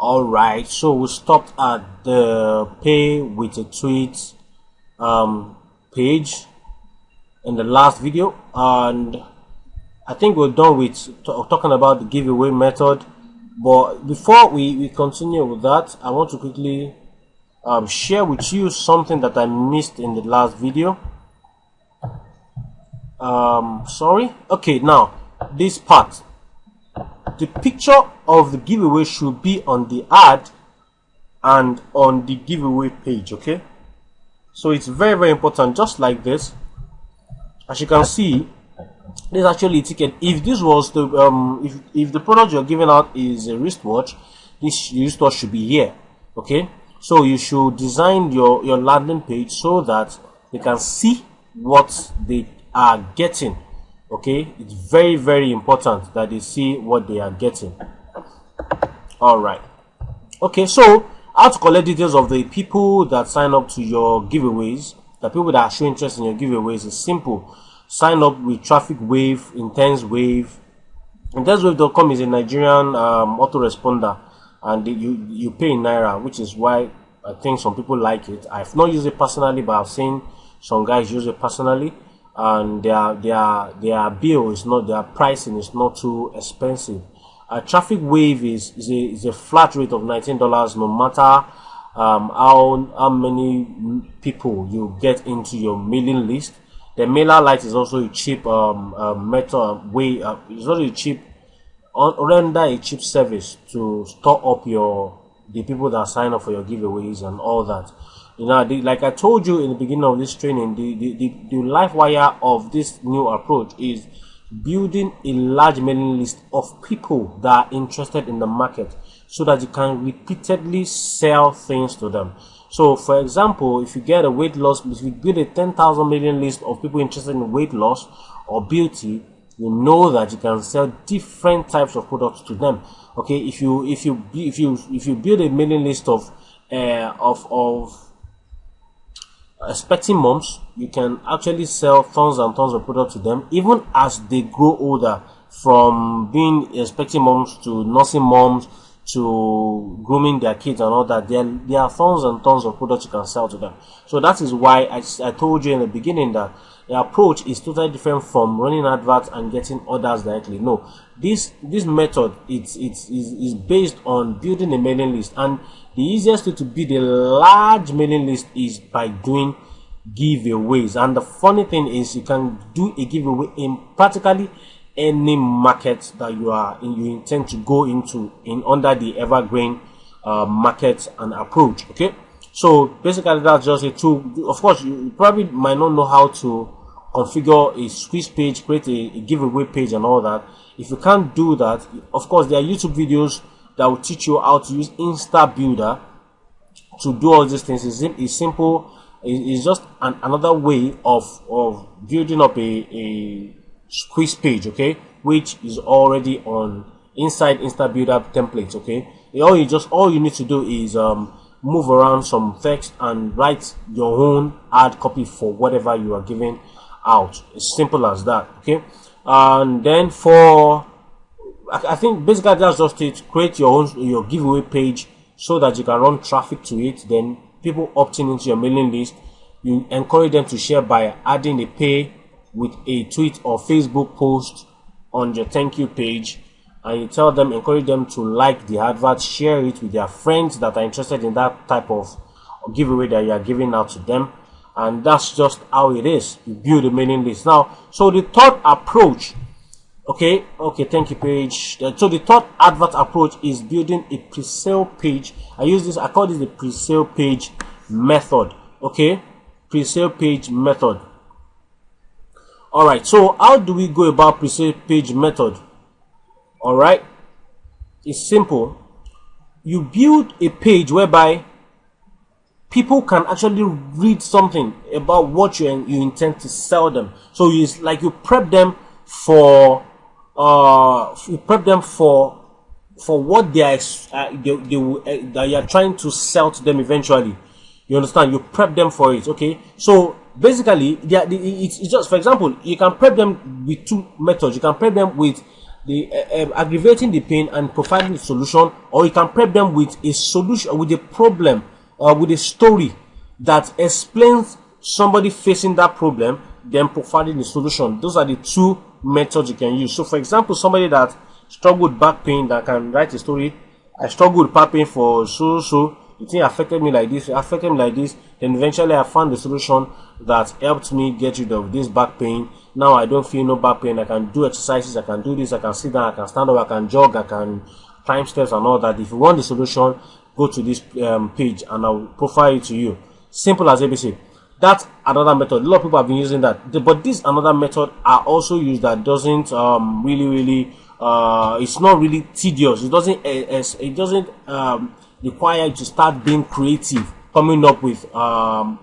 Alright, so we stopped at the pay with a tweet page in the last video, and I think we're done with talking about the giveaway method. But before we continue with that, I want to quickly share with you something that I missed in the last video. Sorry. Okay, now this part, the picture of the giveaway should be on the ad and on the giveaway page. Okay, so it's very important, just like this. As you can see, this is actually a ticket. If this was the if the product you're giving out is a wristwatch, this wristwatch should be here. Okay, so you should design your landing page so that they can see what they are getting. Okay, it's very important that they see what they are getting. All right. Okay, so how to collect details of the people that sign up to your giveaways, the people that show interest in your giveaways, is simple. Sign up with Traffic Wave, Intense Wave. IntenseWave.com is a Nigerian autoresponder, and you pay in Naira, which is why I think some people like it. I've not used it personally, but I've seen some guys use it personally, and their bill is not, their pricing is not too expensive. Traffic Wave is a flat rate of $19, no matter how many people you get into your mailing list. The MailerLite is also a cheap method way. It's also a cheap, render a cheap service to store up the people that sign up for your giveaways and all that. You know, like I told you in the beginning of this training, the life wire of this new approach is building a large mailing list of people that are interested in the market, so that you can repeatedly sell things to them. So, for example, if you get a weight loss, if you build a 10,000 mailing list of people interested in weight loss or beauty, you know that you can sell different types of products to them. Okay, if you build a mailing list of expecting moms, you can actually sell tons and tons of products to them, even as they grow older, from being expecting moms to nursing moms to grooming their kids and all that. There are tons and tons of products you can sell to them. So that is why I told you in the beginning that the approach is totally different from running adverts and getting orders directly. No, this method is based on building a mailing list, and the easiest way to build a large mailing list is by doing giveaways. And the funny thing is, you can do a giveaway in practically any market that you intend to go into under the evergreen market and approach. Okay, so basically that's just a tool. Of course, you probably might not know how to configure a squeeze page, create a giveaway page and all that. If you can't do that, of course there are YouTube videos that will teach you how to use Insta Builder to do all these things. It's simple. It's just another way of building up a squeeze page, okay, which is already on inside Insta Builder templates. Okay, all you need to do is move around some text and write your own ad copy for whatever you are giving out. It's simple as that. Okay, and then I think basically that's just it. Create your giveaway page so that you can run traffic to it. Then people opting into your mailing list, you encourage them to share by adding a pay with a tweet or Facebook post on your thank you page, and you tell them, encourage them to like the advert, share it with their friends that are interested in that type of giveaway that you are giving out to them. And that's just how it is. You build a mailing list. Now, so the third approach, okay, thank you page. So the third advert approach is building a pre-sale page. I call this the pre-sale page method. Okay, pre-sale page method. All right, so how do we go about pre-sale page method? All right, it's simple. You build a page whereby people can actually read something about what you intend to sell them. So it's like you prep them for what they are that you are trying to sell to them eventually. You understand? You prep them for it. Okay, so basically it's just, for example, you can prep them with two methods. You can prep them with aggravating the pain and providing the solution, or you can prep them with a solution, with a problem, with a story that explains somebody facing that problem, then providing the solution. Those are the two methods you can use. So for example, somebody that struggled with back pain, that can write a story. I struggled with back pain for so the thing affected me like this, then eventually I found the solution that helped me get rid of this back pain. Now I don't feel no back pain. I can do exercises, I can do this, I can sit down, I can stand up, I can jog, I can climb steps and all that. If you want the solution, go to this page and I'll profile it to you. Simple as ABC. That's another method. A lot of people have been using that, but this another method are also used that doesn't really it's not really tedious. It doesn't require you to start being creative, coming up with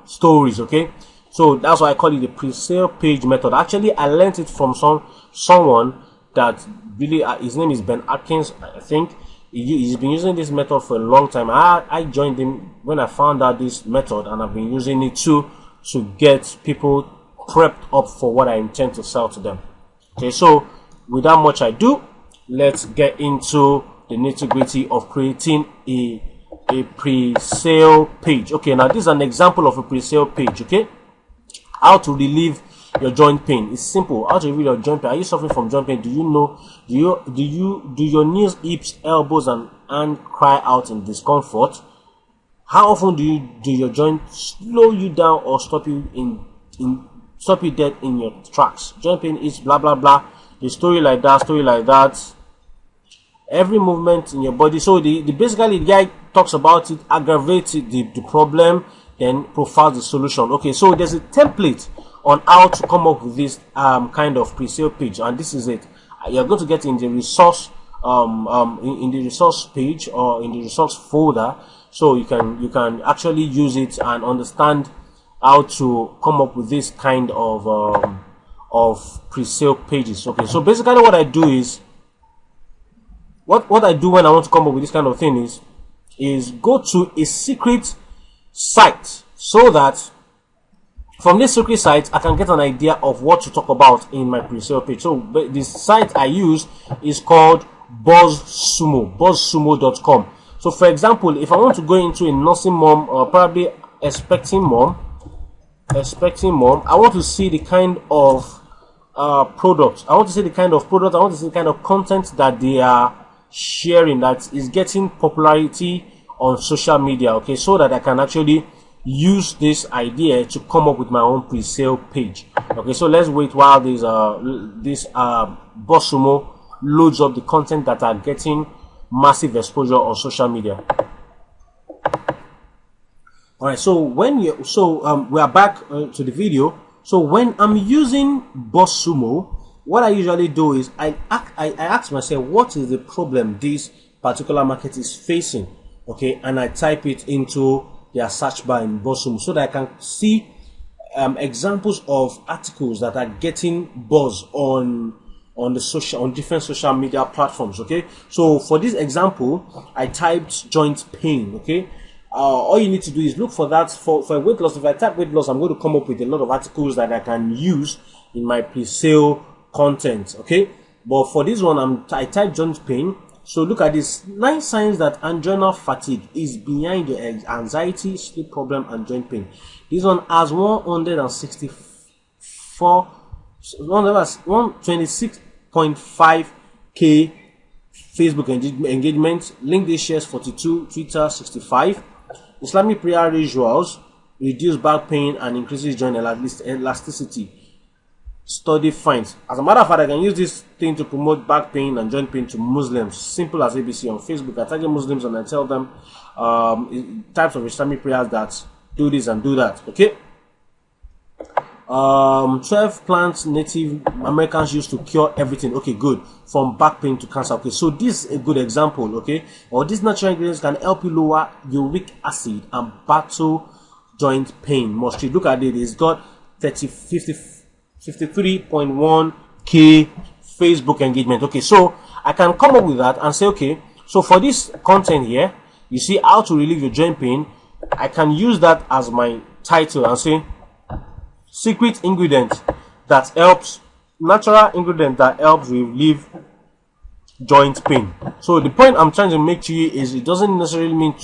stories. Okay, so that's why I call it the pre-sale page method. Actually, I learned it from someone that really his name is Ben Atkins, I think. He's been using this method for a long time. I joined him when I found out this method, and I've been using it to get people prepped up for what I intend to sell to them. Okay, so without much ado, let's get into the nitty-gritty of creating a pre-sale page. Okay, now this is an example of a pre-sale page. Okay, how to relieve your joint pain. It's simple. How to relieve your joint pain. Are you suffering from joint pain? Do you know? Do your knees, hips, elbows, and hand cry out in discomfort? How often do your joint slow you down or stop you stop you dead in your tracks? Joint pain is blah blah blah. A story like that. Every movement in your body. So basically the guy talks about it, aggravates the problem, then profiles the solution. Okay, so there's a template on how to come up with this kind of pre-sale page, and this is it. You're going to get in the resource in the resource page or in the resource folder, so you can actually use it and understand how to come up with this kind of pre-sale pages. Okay, so basically what I do is what I do when I want to come up with this kind of thing is go to a secret site, so that from this secret site I can get an idea of what to talk about in my pre-sale page. So the site I use is called buzzsumo.com. So for example, if I want to go into a nursing mom or probably expecting mom, I want to see the kind of products. I want to see the kind of content that they are sharing that is getting popularity on social media. Okay, so that I can actually use this idea to come up with my own pre-sale page. Okay, so let's wait while this BuzzSumo loads up the content that are getting massive exposure on social media. All right, so we are back to the video. So when I'm using BuzzSumo, what I usually do is I ask myself, what is the problem this particular market is facing? Okay, and I type it into their search bar in BuzzSumo so that I can see examples of articles that are getting buzz on different social media platforms. Okay, so for this example, I typed joint pain. Okay, all you need to do is look for that for weight loss. If I type weight loss, I'm going to come up with a lot of articles that I can use in my pre-sale content. Okay, but for this one, I type joint pain. So look at this: 9 signs that adrenal fatigue is behind your anxiety, sleep problem, and joint pain. This one has 126.5k Facebook engagement. LinkedIn shares 42, Twitter 65. Islamic prayer rituals reduce back pain and increases joint elasticity. Study finds. As a matter of fact, I can use this thing to promote back pain and joint pain to Muslims. Simple as ABC. On Facebook, I target Muslims and I tell them types of Islamic prayers that do this and do that. Okay. 12 plants Native Americans used to cure everything. Okay, good. From back pain to cancer. Okay, so this is a good example. Okay, or these natural ingredients can help you lower uric acid and battle joint pain. Must you look at it? It's got 53.1k Facebook engagement. Okay, so I can come up with that and say, okay, so for this content here, you see how to relieve your joint pain. I can use that as my title and say secret ingredient that helps, natural ingredient that helps relieve joint pain. So the point I'm trying to make to you is it doesn't necessarily mean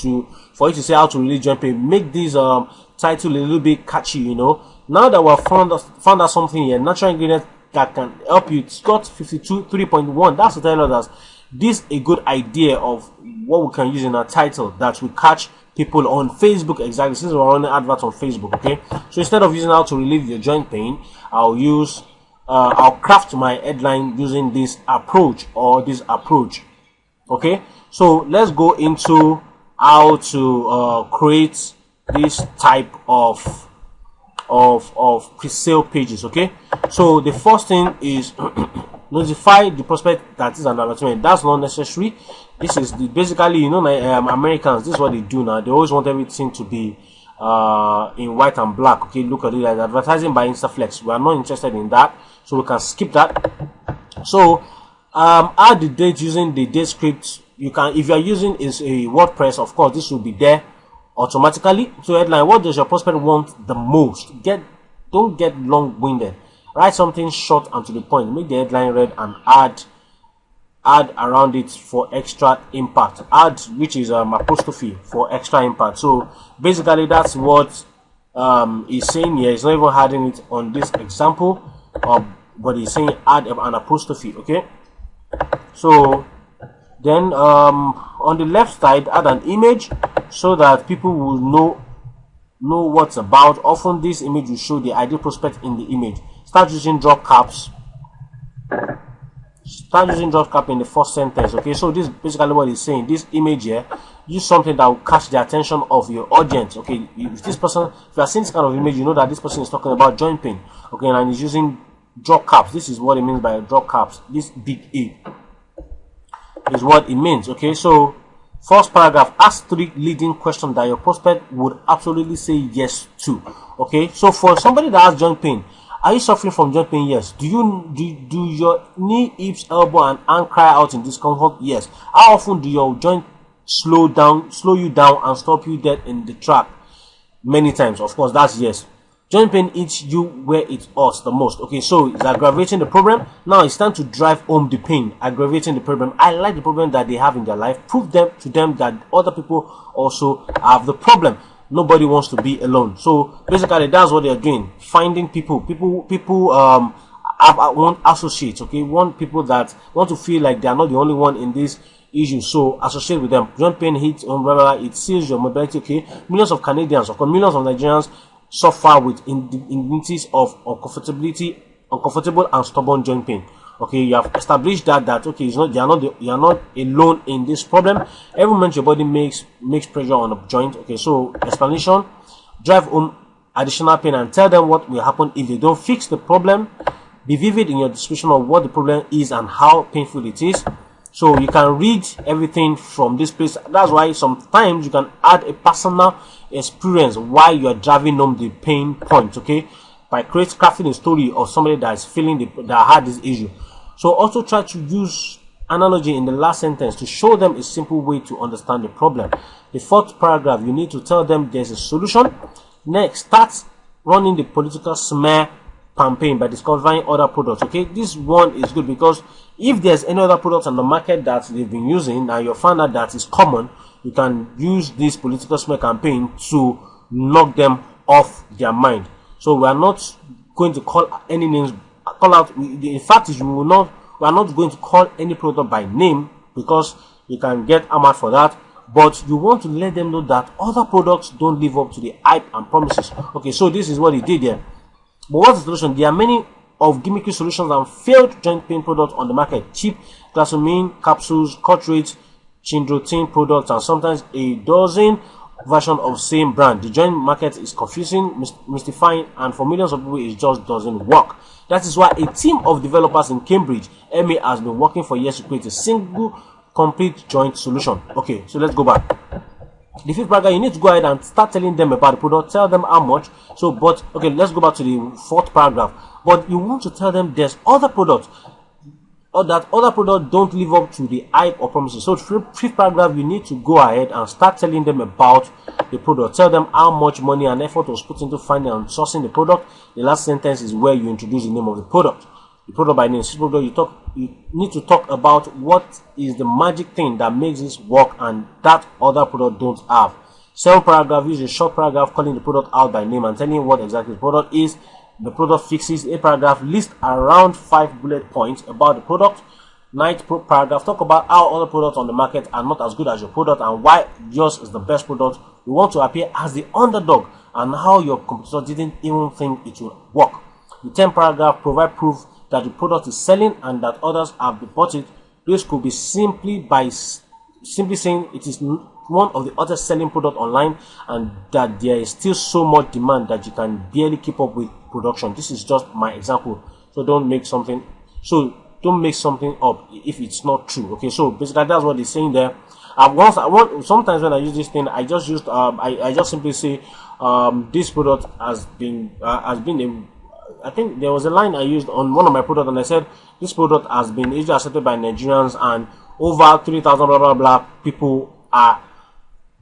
for you to say how to relieve joint pain. Make this title a little bit catchy, you know. Now that we've found out something here, natural ingredient that can help you. It's got 52.3.1. That's to tell us that this is a good idea of what we can use in our title that will catch people on Facebook. Exactly, since we're running adverts on Facebook. Okay, so instead of using how to relieve your joint pain, I'll craft my headline using this approach or this approach. Okay, so let's go into how to create this type of pre-sale pages. Okay, so the first thing is notify the prospect that is an advertisement. That's not necessary. This is basically, you know, Americans, this is what they do now. They always want everything to be in white and black. Okay, look at it as advertising by Instaflex. We are not interested in that, so we can skip that. So add the date using the date script. You can, if you are using is a WordPress, of course this will be there automatically. So headline, what does your prospect want the most? Don't get long-winded. Write something short and to the point. Make the headline red and add around it for extra impact. Add, which is apostrophe, for extra impact. So basically that's what he's saying here. He's not even adding it on this example, but he's saying add an apostrophe. Okay, so then on the left side, add an image so that people will know what's about. Often this image will show the ideal prospect in the image. Start using drop caps. Start using drop cap in the first sentence. Okay, so this is basically what he's saying. This image here, use something that will catch the attention of your audience. Okay, if this person, if you are seeing this kind of image, you know that this person is talking about joint pain. Okay, and he's using drop caps. This is what it means by drop caps. This big A is what it means. Okay, so first paragraph, ask 3 leading questions that your prospect would absolutely say yes to. Okay, so for somebody that has joint pain, are you suffering from joint pain? Yes. Do your knee, hips, elbow, and arm cry out in discomfort? Yes. How often do your joint slow you down, and stop you dead in the track? Many times. Of course, that's yes. Joint pain hits you where it hurts the most. Okay, so it's aggravating the problem. Now it's time to drive home the pain. Aggravating the problem. I like the problem that they have in their life. Prove to them that other people also have the problem. Nobody wants to be alone. So basically that's what they're doing. Finding people want associates. Okay, want people that want to feel like they are not the only one in this issue. So associate with them. Joint pain hits umbrella. It seals your mobility. Okay, millions of Canadians, of course, millions of Nigerians suffer with indignities of uncomfortable and stubborn joint pain. Okay, you have established that okay, you are not alone in this problem. Every moment your body makes pressure on a joint. Okay, so explanation, drive home additional pain and tell them what will happen if they don't fix the problem. Be vivid in your description of what the problem is and how painful it is. So you can read everything from this place. That's why sometimes you can add a personal experience while you are driving home the pain point. Okay, by crafting a story of somebody that is feeling that had this issue. So also try to use analogy in the last sentence to show them a simple way to understand the problem. The fourth paragraph, you need to tell them there's a solution. Next, start running the political smear campaign by discovering other products. Okay, this one is good because if there's any other products on the market that they've been using and you find out that is common, you can use this political smear campaign to knock them off their mind. So we are not going to call any names. Call out. The fact is, we are not going to call any product by name because you can get hammered for that. But you want to let them know that other products don't live up to the hype and promises. Okay, so this is what he did here. But what's the solution? There are many of gimmicky solutions and failed joint pain products on the market. Cheap glycine capsules, cartridge, chindrotin products, and sometimes a dozen version of same brand. The joint market is confusing, mystifying, and for millions of people it just doesn't work. That is why a team of developers in Cambridge, MA, has been working for years to create a single complete joint solution. Okay, so let's go back. The fifth paragraph, you need to go ahead and start telling them about the product, tell them how much. So, but okay, let's go back to the fourth paragraph. But you want to tell them there's other products, or that other products don't live up to the hype or promises. So, fifth paragraph, you need to go ahead and start telling them about the product. Tell them how much money and effort was put into finding and sourcing the product. The last sentence is where you introduce the name of the product. the product by name. Sales product, you need to talk about what is the magic thing that makes this work and that other product don't have. 7 paragraph, use a short paragraph calling the product out by name and telling what exactly the product is, the product fixes. 8 paragraph, list around 5 bullet points about the product. 9th paragraph, talk about how other products on the market are not as good as your product and why yours is the best product. You want to appear as the underdog and how your competitor didn't even think it would work. The 10th paragraph, provide proof that the product is selling and that others have bought it. This could be simply saying it is one of the other selling product online and that there is still so much demand that you can barely keep up with production. This is just my example, so don't make something up if it's not true. Okay, so basically that's what they're saying there. Sometimes when I use this thing, I just simply say this product has been I think there was a line I used on one of my products and I said this product has been easily accepted by Nigerians and over 3,000 blah blah blah people are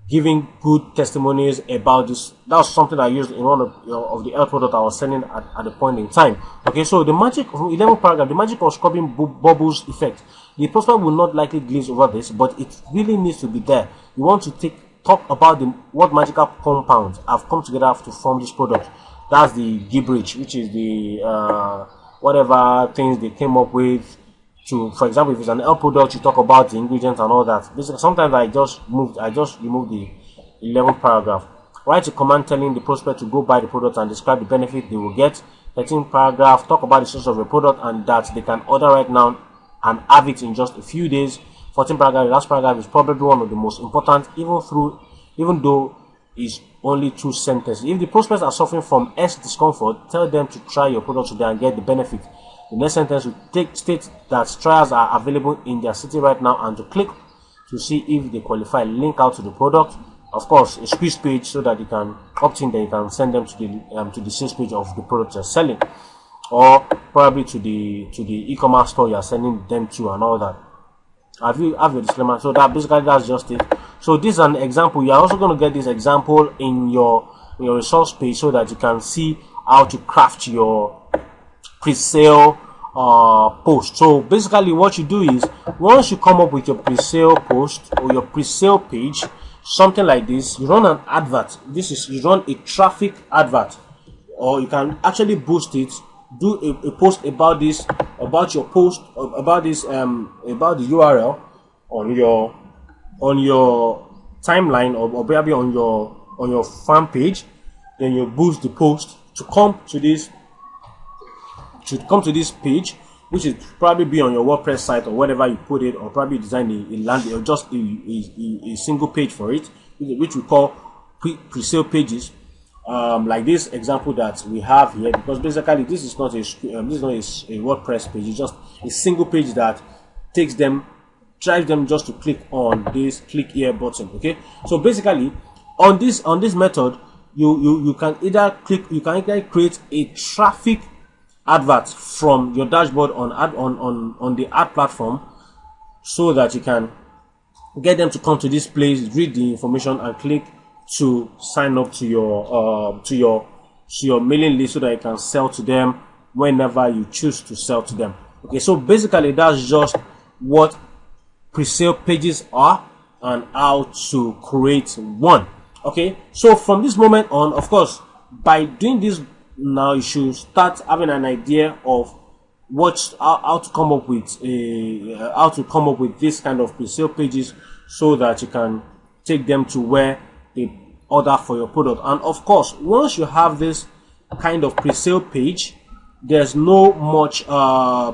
giving good testimonies about this. That was something I used in one of the health products I was selling at the point in time. Okay, so the magic of 11th paragraph, the magic of scrubbing bubbles effect. The prospect will not likely glaze over this, but it really needs to be there. You want to talk about what magical compounds have come together to form this product. That's the gibberish, which is the whatever things they came up with. For example, if it's an health product, you talk about the ingredients and all that. Basically, sometimes I just remove the 11th paragraph. Write a command telling the prospect to go buy the product and describe the benefit they will get. 13th paragraph, talk about the source of the product and that they can order right now and have it in just a few days. 14th paragraph, the last paragraph is probably one of the most important, even though it's only 2 sentences. If the prospects are suffering from S discomfort, tell them to try your product today and get the benefit. The next sentence will state that trials are available in their city right now and to click to see if they qualify. Link out to the product, of course, a squeeze page so that you can opt in. Then you can send them to the sales page of the product you're selling, or probably to the e-commerce store you're sending them to and all that. Have your disclaimer. So that's just it. So this is an example. You're also going to get this example in your resource page so that you can see how to craft your pre-sale post. So basically what you do is, once you come up with your pre-sale post or your pre-sale page, something like this, you run an advert. You run a traffic advert, or you can actually boost it, do a post about this, about your post, about this about the URL on your timeline, or maybe on your fan page. Then you boost the post to come to this page, which is probably be on your WordPress site or whatever you put it, or probably design a landing or just a single page for it, which we call pre-sale pages, like this example that we have here. Because basically this is not a WordPress page; it's just a single page that drives them just to click on this click here button. Okay, so basically on this method, you can either create a traffic advert from your dashboard on the ad platform, so that you can get them to come to this place, read the information and click to sign up to your mailing list so that you can sell to them whenever you choose to sell to them. Okay, so basically that's just what pre-sale pages are and how to create one. Okay, so from this moment on, of course, by doing this now, you should start having an idea of how to come up with this kind of pre-sale pages, so that you can take them to where they order for your product. And of course, once you have this kind of pre-sale page, there's no much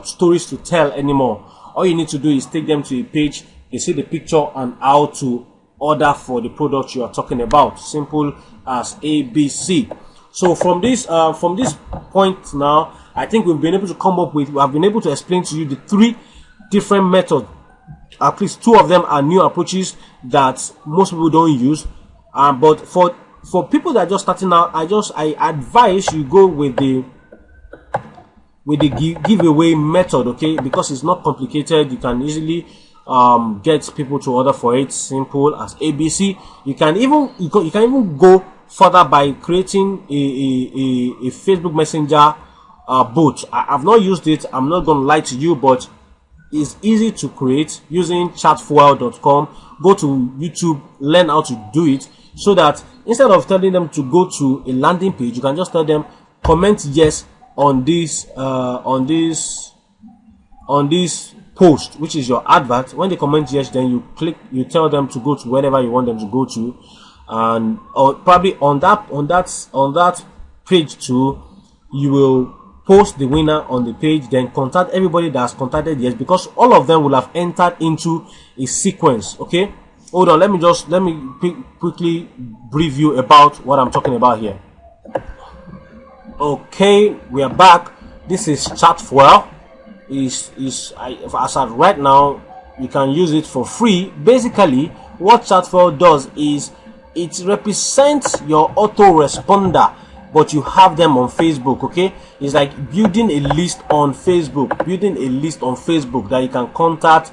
stories to tell anymore. All you need to do is take them to a page, they see the picture and how to order for the product you are talking about. Simple as ABC. So from this point now, I think we've been able to explain to you the 3 different methods. At least 2 of them are new approaches that most people don't use. But for people that are just starting out, I advise you go with the giveaway method, okay? Because it's not complicated. You can easily get people to order for it. Simple as ABC. You can even go further by creating a Facebook Messenger bot. I've not used it, I'm not gonna lie to you, but it's easy to create using chatfuel.com. Go to YouTube, learn how to do it, so that instead of telling them to go to a landing page, you can just tell them comment yes on this post, which is your advert. When they comment yes, then you tell them to go to wherever you want them to go to, and or probably on that page too, you will post the winner on the page, then contact everybody that has contacted yes, because all of them will have entered into a sequence. Okay, hold on, let me quickly brief you about what I'm talking about here. Okay, we are back. This is Chatfuel. As of right now, you can use it for free. Basically, what Chatfuel does is it represents your autoresponder, but you have them on Facebook. Okay, it's like building a list on Facebook, that you can contact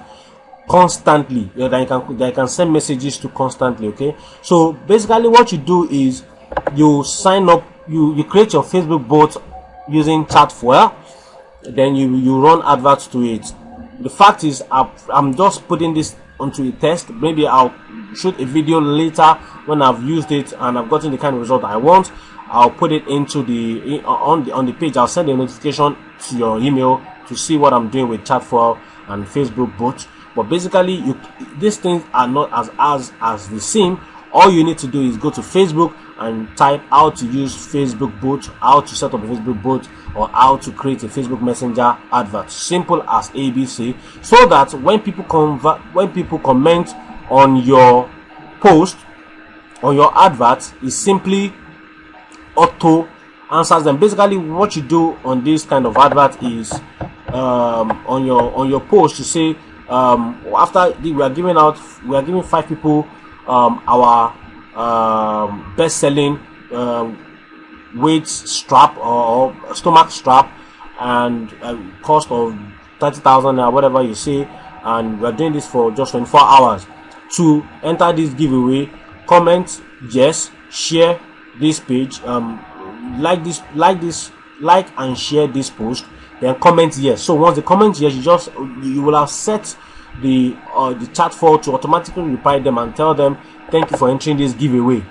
constantly, that you can send messages to constantly. Okay, so basically what you do is you sign up, you create your Facebook bot using Chatfuel, then you run adverts to it. The fact is, I'm just putting this onto a test. Maybe I'll shoot a video later when I've used it and I've gotten the kind of result I want. I'll put it into on the page. I'll send a notification to your email to see what I'm doing with Chatfuel and Facebook bot. But basically, these things are not as they seem. All you need to do is go to Facebook and type how to use Facebook bot, how to set up a Facebook bot, or how to create a Facebook Messenger advert. Simple as ABC. So that when people comment on your post, on your advert, it simply auto answers them. Basically, what you do on this kind of advert is on your post, you say after we are giving 5 people our best-selling weight strap or stomach strap, and cost of 30,000 or whatever you say, and we're doing this for just 24 hours. To enter this giveaway, comment yes, share this page, like and share this post, then comment yes. So once they comment yes, you will have set the Chatfuel to automatically reply them and tell them thank you for entering this giveaway.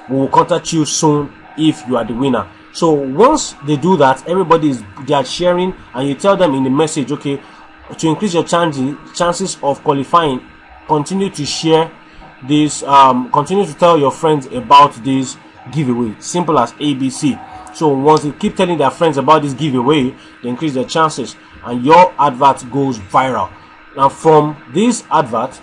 We will contact you soon if you are the winner. So once they do that, they are sharing, and you tell them in the message, okay, to increase your chances of qualifying, continue to share this, continue to tell your friends about this giveaway. Simple as ABC. So once they keep telling their friends about this giveaway, they increase their chances, and your advert goes viral. Now from this advert,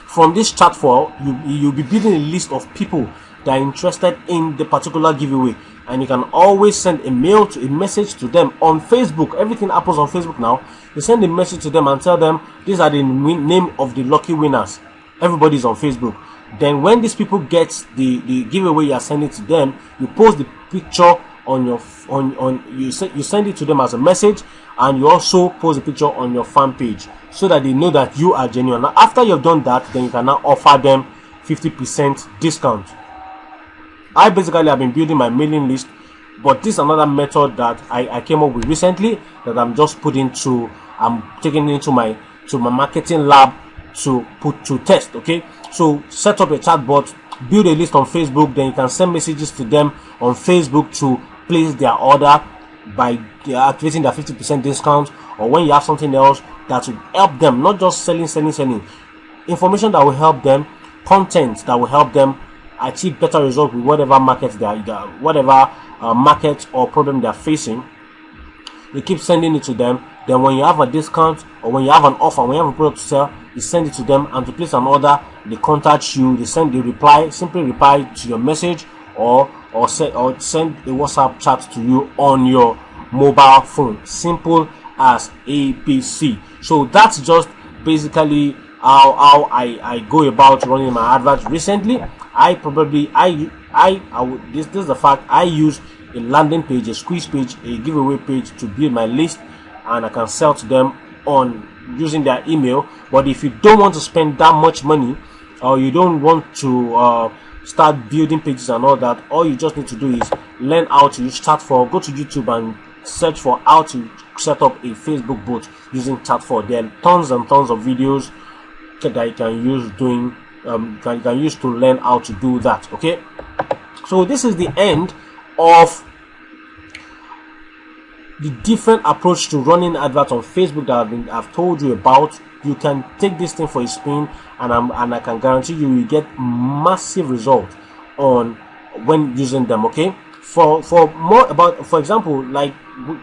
from this Chatfuel, you'll be building a list of people that are interested in the particular giveaway, and you can always send a message to them on Facebook. Everything happens on Facebook now. You send a message to them and tell them these are the name of the lucky winners. Everybody's on Facebook. Then when these people get the giveaway you are sending to them, you post the picture on your you send it to them as a message, and you also post a picture on your fan page so that they know that you are genuine. Now after you've done that, then you can now offer them 50% discount. I basically have been building my mailing list, but this is another method that I came up with recently that I'm taking into my marketing lab to put to test. Okay, so set up a chatbot, build a list on Facebook, then you can send messages to them on Facebook to place their order by activating their 50% discount, or when you have something else that will help them, not just selling, information that will help them, content that will help them achieve better results with whatever market market or problem they are facing. You keep sending it to them. Then when you have a discount, or when you have an offer, when you have a product to sell, you send it to them, and to place an order, they contact you, simply reply to your message, or send a WhatsApp chat to you on your mobile phone. Simple as ABC. So that's just basically how I go about running my adverts. Recently, this is the fact, I use a landing page, a squeeze page, a giveaway page to build my list, and I can sell to them on using their email. But if you don't want to spend that much money, or you don't want to start building pages and all that, all you just need to do is learn how to use Chatfuel. Go to YouTube and search for how to set up a Facebook bot using Chat4. There are tons and tons of videos that you can use doing you can use to learn how to do that. Okay, so this is the end of the different approach to running adverts on Facebook that I've told you about. You can take this thing for a spin, and I can guarantee you will get massive results on when using them. Okay, for more about, for example, like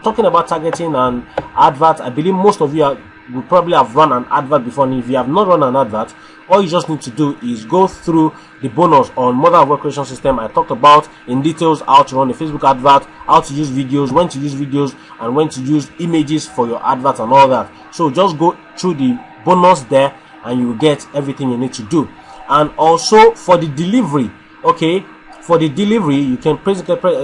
talking about targeting and adverts, I believe most of you will probably have run an advert before. And if you have not run an advert, all you just need to do is go through the bonus on Modern Advert Creation System. I talked about in details how to run a Facebook advert, how to use videos, when to use videos, and when to use images for your advert and all that. So just go through the bonus there and you will get everything you need to do. And also for the delivery, okay, for the delivery you can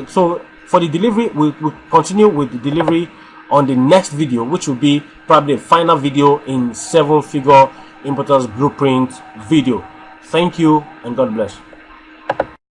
so for the delivery we'll continue with the delivery on the next video, which will be probably a final video in 7-figure importance blueprint video. Thank you and God bless.